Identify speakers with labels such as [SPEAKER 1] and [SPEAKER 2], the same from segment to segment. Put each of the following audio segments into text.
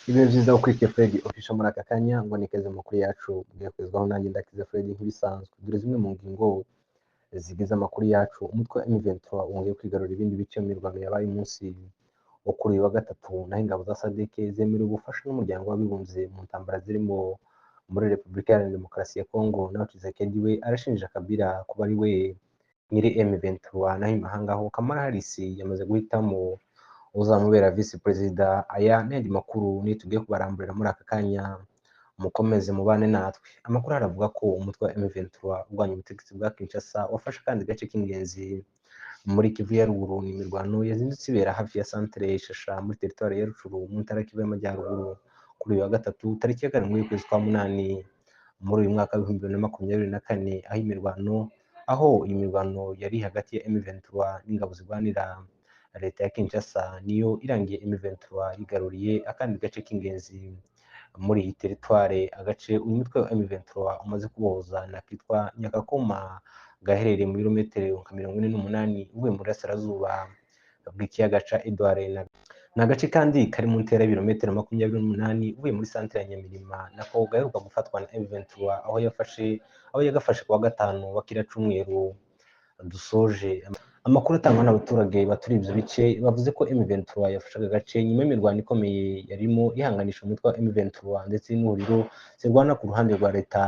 [SPEAKER 1] Ibihe byiza ukurikiye Fred official muri aka kanya ngo nikeze amakuru yacu ugiye kwezwaho nanjye ndakize Fred nk'ibisanzwe. Dore zimwe mu ngingo zigize amakuru yacu. Umutwe wa M23 wongeye kwigarura ibindi bice mu mirwano yabaye umunsi wo kuri uyu wa gatatu, naho ingabo za SADC zemerewe ubufasha n'umuryango w'abibumbye mu ntambara zirimo muri Repubulika Iharanira Demokarasi ya Kongo. Naho Tshisekedi we arashinja Kabila kuba ari we nyiri M23, naho imahanga ho Kamala Harris yamaze guhitamo uzamubera visi perezida. Aya n'andi makuru ni tugiye kubaramburira muri aka kanya, mukomeze mubane natwe. Amakuru aravuga ko umutwe wa M23 urwanya ubutegetsi bwa Kinshasa wafashe kandi gace k'ingenzi muri Kivu ya ruguru. Ni imirwano yazindutse ibera hafi ya santere Ishasha muri teritwari ya Rutshuru mu ntara Kivu y'Amajyaruguru kuri uyu wa gatatu tariki ya 7 y'ukwezi kwa munani muri uyu mwaka wa 2024, aho imirwano yari hagati ya M23 n'ingabo zirwanira leta ya Kinshasa niyo irangiye M23 yigaruriye akandi gace k'ingenzi muri iyi teritware. Agace uyu mutwe wa M23 umaze kubohoza nakitwa Nyakakoma, gaherereye mu birometero 48 uvuye mu burasirazuba bw'ikiyaga ca Edouard. Ni agace kandi kari mu ntera y'ibirometero 28 uvuye muri santere ya Nyamirima, nako gaheruka gufatwa na M23 aho yagafashe kuwa gatanu wakira cumweru dusoje. Amakuru atangwa n'abaturage baturiye ibyo bice bavuze ko M23 yafashaga agace nyuma y'imirwano ikomeye yarimo ihanganisha umutwe wa M23 ndetse n'ihuriro zirwana ku ruhande rwa leta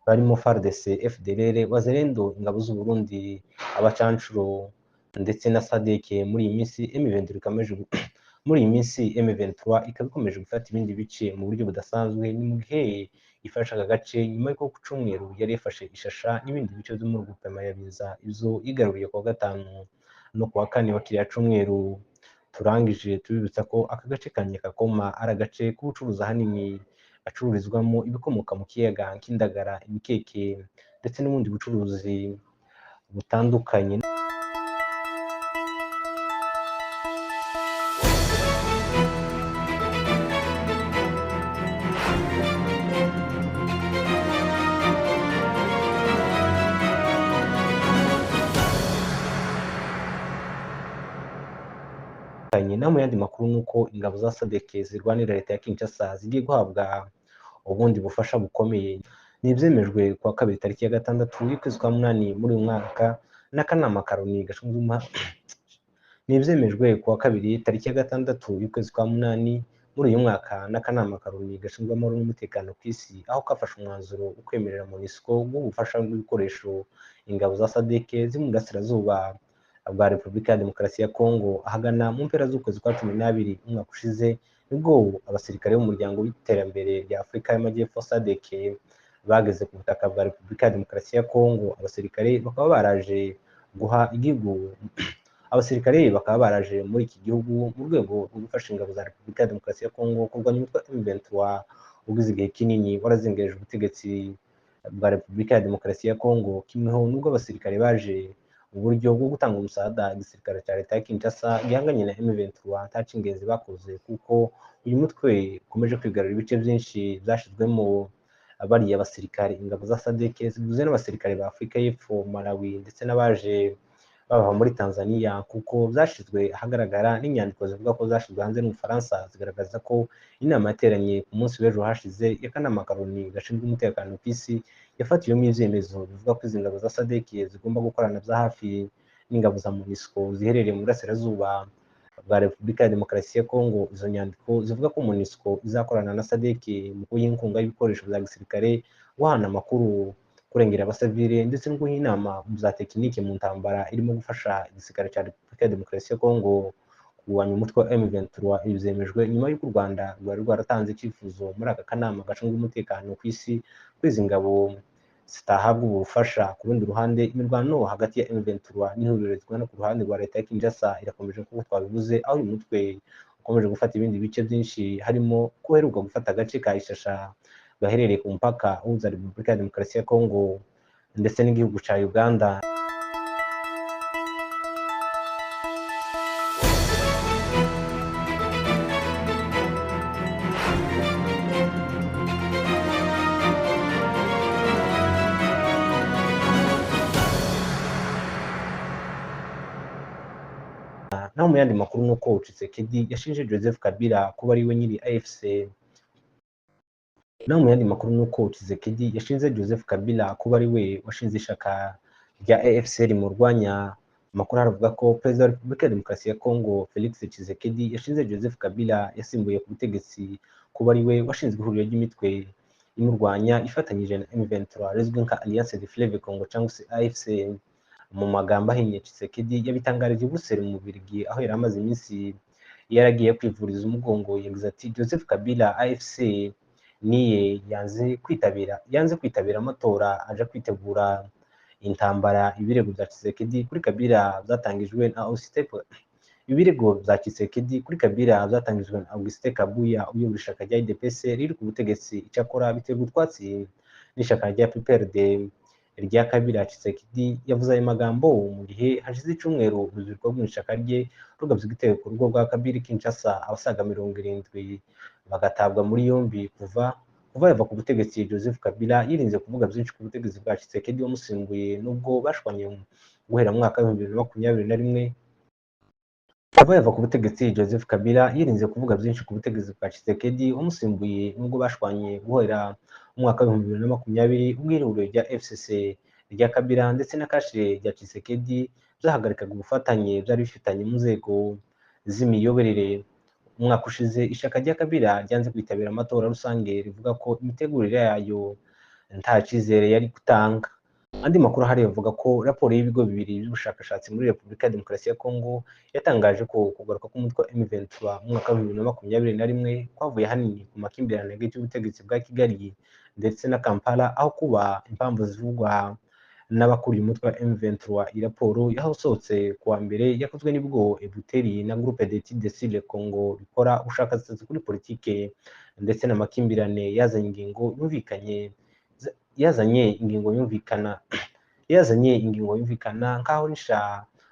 [SPEAKER 1] barimo FARDC, FDLR, Wazalendo, ingabo z'u Burundi, abacancuro ndetse na SADC. Muri iyi minsi M23 ikaba ikomeje gufata ibindi bice mu buryo budasanzwe. Ni mu gihe ifasha aka gace nyuma y'uko ku cyumweru yari yafashe Ishasha n'ibindi bice byo muri guverinoma ya Biza, izo yigaruriye kuwa gatanu no kuwa kane wa kiriya cyumweru turangije. Tubibutsa ko aka gace ka Nyakakoma ari agace k'ubucuruzi ahanini acururizwamo ibikomoka mu kiyaga nk'indagara, imikeke ndetse n'ubundi bucuruzi butandukanye. No mu yandi makuru nuko ingabo za SADC zirwanira leta ya Kinshasa zigiye guhabwa ubundi bufasha bukomeye. Ni ibyemejwe kuwa kabiri tariki ya 6 y'ukwezi kwa munani muri uyu mwaka n'akanama karoni gashinzwe ni ibyemejwe kuwa kabiri tariki ya 6 y'ukwezi kwa munani muri uyu mwaka n'akanama karoni gashinzwe amahoro n'umutekano ku isi, aho kafashe umwanzuro wo kwemerera MONUSCO bw'ubufasha bw'ibikoresho ingabo za SADC ziri mu burasirazuba bwa Repubulika ya Demokarasi ya Kongo. Ahagana mu mpera z'ukwezi kwa 12 umwaka ushize nibwo abasirikare b'umuryango w'iterambere rya Afurika y'Amajyepfo SADC bageze ku butaka bwa Repubulika ya Demokarasi ya Kongo. Abasirikare bakaba baraje muri iki gihugu mu rwego rwo gufasha ingabo za Repubulika ya Demokarasi ya Kongo kurwanya umutwe M23 ugize igihe kinini warazengereje ubutegetsi bwa Repubulika ya Demokarasi ya Kongo. Kimweho nubwo abasirikare baje uburyo bwo gutanga umusada igisirikare cya leta ya Kinshasa gihanganye na M23 ntaci ingenzi bakoze, kuko uyu mutwe ukomeje kwigarurira ibice byinshi byashizwemo bariya abasirikare. Ingabo za SADC zigizwe n'abasirikare ba Afurika y'Epfo, Malawi ndetse n'abaje baba muri Tanzania, kuko zashizwe ahagaragara n'inyandiko zivuga ko zashizwe hanze n'Ubufaransa zigaragaza ko inama yateranye ku munsi w'ejo hashize y'akanama karoni gashinzwe umutekano ku isi yafatiwemo ibyemezo bivuga ko izi ngabo za SADC zigomba gukorana bya hafi n'ingabo za MONUSCO ziherereye mu burasirazuba bwa Repubulika ya Demokarasi ya Kongo. Izo nyandiko zivuga ko MONUSCO izakorana na SADC mu guha inkunga y'ibikoresho bya gisirikare, guhana amakuru, kurengera abasivile ndetse no guha inama za tekinike mu ntambara irimo gufasha igisirikare cya Repubulika ya Demokarasi ya Kongo kurwanya umutwe wa M23. Ibi byemejwe nyuma y'uko u Rwanda rwari rwaratanze icyifuzo muri aka kanama gashinzwe umutekano ku isi ko izi ngabo zitahabwa ubufasha. Ku rundi ruhande, imirwano hagati ya M23 n'ihuriro rizwana ku ruhande rwa leta ya Kinshasa irakomeje nk'uko twabivuze, aho uyu mutwe ukomeje gufata ibindi bice byinshi, harimo ko uheruka gufata agace ka Ishasha gaherereye ku mupaka uhuza Repubulika ya Demokarasi ya Kongo ndetse n'igihugu cya Uganda. Naho mu yandi makuru nuko Tshisekedi yashinje Joseph Kabila kuba ari we nyiri AFC naho mu yandi makuru ni uko Tshisekedi yashinze Joseph Kabila kuba ari we washinze ishaka rya AFC rimurwanya. Amakuru aravuga ko perezida wa Repubulika ya Demokarasi ya Kongo Felix Tshisekedi yashinze Joseph Kabila yasimbuye ku butegetsi kuba ari we washinzwe ihuriro ry'imitwe imurwanya ifatanyije na M23 rizwi nka Alliance des Fleuves Congo cyangwa se AFC. Mu magambo ahinnye, Tshisekedi yabitangarije i Buruseli mu Bubiligi aho yari amaze iminsi yaragiye kwivuriza umugongo. Yagize ati Joseph Kabila AFC niye yanze kwitabira amatora aja kwitegura intambara. Ibirego bya Tshisekedi kuri Kabila byatangijwe na ibirego bya Tshisekedi kuri Kabila byatangijwe na Augustin Kabuya uyobora ishaka rya UDPS riri ku butegetsi. Icyakora biterwa utwatsi n'ishaka rya PPRD rya Kabila. Tshisekedi yavuze ayo magambo mu gihe hashize icyumweru urubyiruko rw'ishaka rye rugabye igitero ku rugo rwa Kabila Kinshasa, abasaga 70 bagatabwa muri yombi. Kuva yava ku butegetsi, Joseph Kabila yirinze kuvuga byinshi ku butegetsi bwa Tshisekedi wamusimbuye nubwo bashwanye guhera mu mwaka wa 2021. Kuva yava ku butegetsi, Joseph Kabila yirinze kuvuga byinshi ku butegetsi bwa Tshisekedi wamusimbuye nubwo bashwanye guhera mu mwaka wa 2020 ubwo ihuriro rya FCC rya Kabila ndetse na Kashire rya Tshisekedi byahagarikaga ubufatanye byari bifitanye mu nzego z'imiyoborere. Umwaka ushize ishaka rya Kabila ryanze kwitabira amatora rusange rivuga ko imitegurire yayo nta cyizere yari gutanga. Andi makuru ahari avuga ko raporo y'ibigo bibiri by'ubushakashatsi muri Repubulika ya Demokarasi ya Kongo yatangaje ko kugaruka k'umutwe wa M23 mu mwaka wa 2021 kwavuye hanini ku makimbirane hagati y'ubutegetsi bwa Kigali ndetse na Kampala aho kuba impamvu zivugwa n'abakuriye umutwe wa M23. Iyi raporo yasohotse kuwa mbere yakozwe n'ibigo Ebuteri na Groupe d'études sur le Congo bikora ubushakashatsi kuri politike ndetse n'amakimbirane yazanye ingingo yumvikana nkaho nisha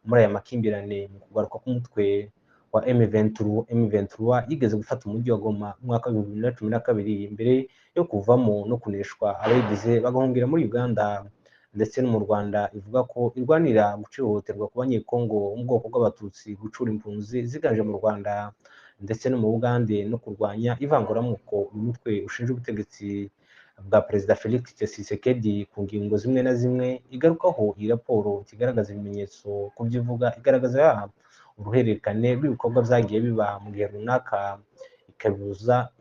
[SPEAKER 1] muri aya makimbirane. Mu kugaruka k'umutwe wa M23 yigeze gufata umujyi wa Goma mu mwaka wa 2012 mbere yo kuvamo no kuneshwa abayigize bagahungira muri Uganda ndetse no mu Rwanda. Ivuga ko irwanira guca ihohoterwa ku banyekongo mu bwoko bw'abatutsi, gucura impunzi ziganje mu Rwanda ndetse no mu Bugande no kurwanya ivanguramoko. Uyu mutwe ushinja ubutegetsi bwa Perezida Felix Tshisekedi ku ngingo zimwe na zimwe igarukaho. Iyi raporo kigaragaza ibimenyetso ku byo ivuga, igaragaza uruhererekane rw'ibikorwa byagiye biba mu gihe runaka,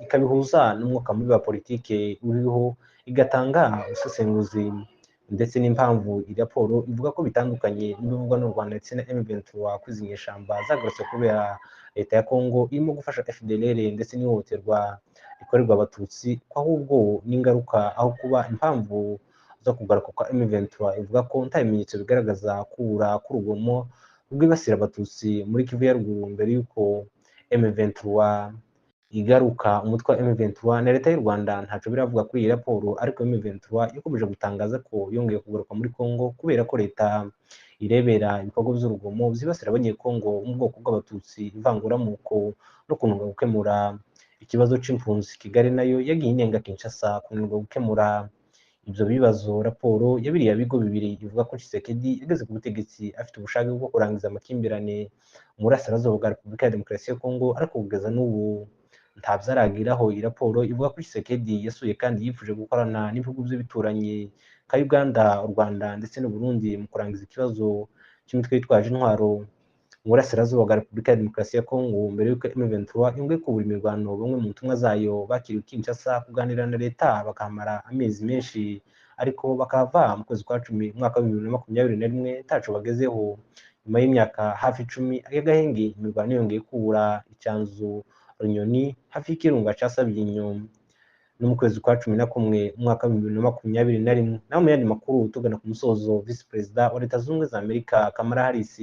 [SPEAKER 1] ikabihuza n'umwuka mubi wa politike uriho, igatanga ubusesenguzi ndetse n'impamvu. Iyi raporo ivuga ko bitandukanye n'ibivugwa n'u Rwanda ndetse na M23 kwizi nyeshyamba zagarutse kubera leta ya Kongo irimo gufasha FDLR ndetse n'ihohoterwa rikorerwa abatutsi, ahubwo n'ingaruka aho kuba impamvu zo kugaruka kwa M23. Ivuga ko nta bimenyetso bigaragaza kubura k'urugomo rwibasira abatutsi muri Kivu ya ruguru mbere y'uko M23 igaruka. Umutwe wa M23 na leta y'u Rwanda ntaco biravuga kuri iyi raporo, ariko M23 yakomeje gutangaza ko yongeye kugaruka muri Kongo kubera ko leta irebera ibikorwa by'urugomo byibasira abanyekongo mu bwoko bw'abatutsi, ivanguramoko no kununga gukemura ikibazo c'impunzi. Kigali nayo yagiye inenga Kinshasa kununga gukemura ibyo bibazo. Raporo ya biriya bigo bibiri ivuga ko Tshisekedi yageze ku butegetsi afite ubushake bwo kurangiza amakimbirane mu burasirazuba bwa Repubulika ya Demokarasi ya Kongo, ariko kugeza n'ubu nta byaragiraho. Iyi raporo ivuga ko Tshisekedi yasuye kandi yifuje gukorana n'ibihugu by'ibituranyi nka Uganda, u Rwanda ndetse n'u Burundi mu kurangiza ikibazo cy'imitwe yitwaje intwaro mu burasirazuba bwa Repubulika ya Demokarasi ya Kongo mbere y'uko M23 yongeye kubura imirwano. Bamwe mu ntumwa zayo bakiriwe Kinshasa kuganira na leta bakamara amezi menshi, ariko bakava mu kwezi kwa 10 mwaka wa 2021 ntaco bagezeho. Nyuma y'imyaka hafi 10 y'agahenge, imirwano yongeye kubura icyanzu Runyoni hafi y'ikirunga ca Sabyinyo no mu kwezi kwa 11 umwaka wa 2021. Naho mu yandi makuru tugana ku musozo, Vice Perezida wa Leta Zunze Ubumwe za Amerika Kamala Harris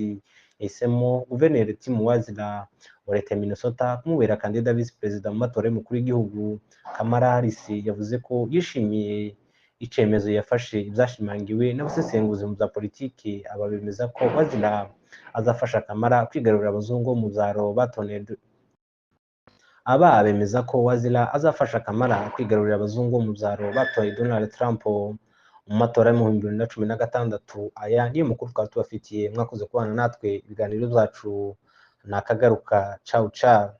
[SPEAKER 1] yahisemo Guverineri Tim Walz wa leta ya Minnesota kumubera kandida Vice Perezida mu matora y'umukuru w'igihugu. Kamala Harris yavuze ko yishimiye icemezo yafashe, ibyashimangiwe n'abasesenguzi mu bya politiki. Aba bemeza ko Walz azafasha Kamala kwigarurira abazungu mu byaro batoneye bemeza ko Wazira azafasha Kamala kwigarurira abazungu mu byaro batoye Donald Trump mu matora mu 2016. Aya niyo makuru twari tubafitiye, mwakoze kubana natwe. Ibiganiro byacu nakagaruka. Ciao ciao.